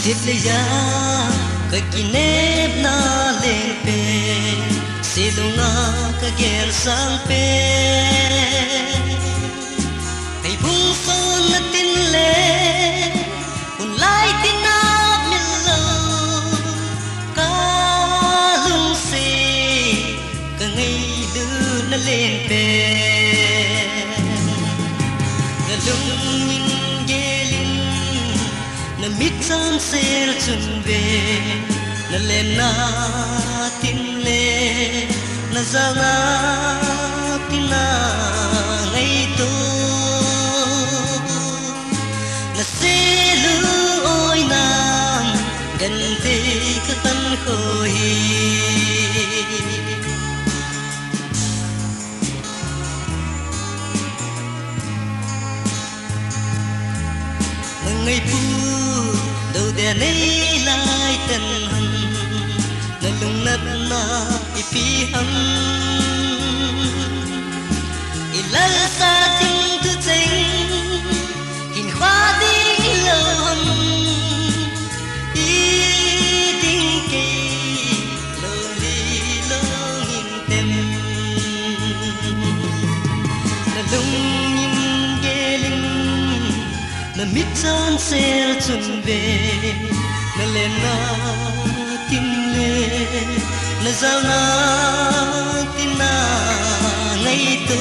Sitliya kakineb na lempe silunga kagen sangpe ay bungson na tinle unlay tinap milo kalung si kangay na lempe nalung Mitan sel chunbe na lena tinle na zanga tina ngay to na selu oy nam gante katan khoi ngay pu đâu để nay lại tân hân na lung nát na ipi hân ilal sa ting tu ting hin khoa ding lâu hân i ding kê lo li lo hin tem na lung nhìn ghê linh na mít chan sel chun ve na len na tin le na zao na tin na ngay to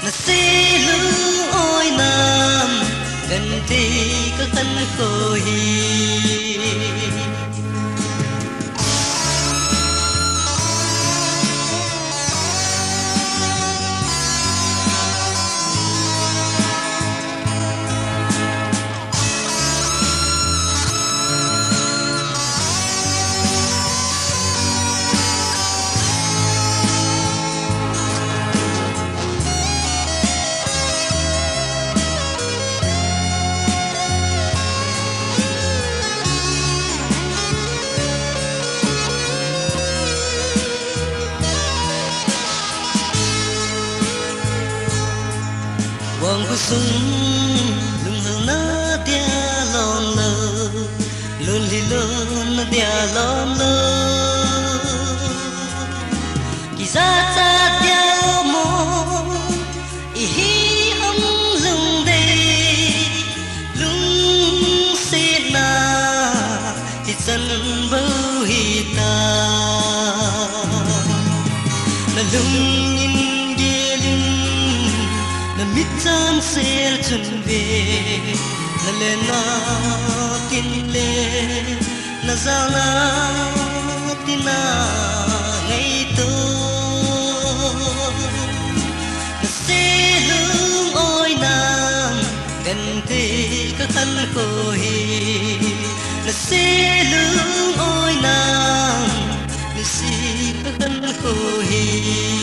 na se lu oi nam gần te ka kan ko hi Wang kusung lung hương na dia lon lơ lun li lun na dia lon lơ kisa cha dia mo i hi hum lung de lung se na ti chan bu hi ta na lung Mitan sel chun ve na le na tin le na za na tin na ngay to na se lung oi nam gần te ka kan ko hi na se lung oi nam ni si ka kan ko hi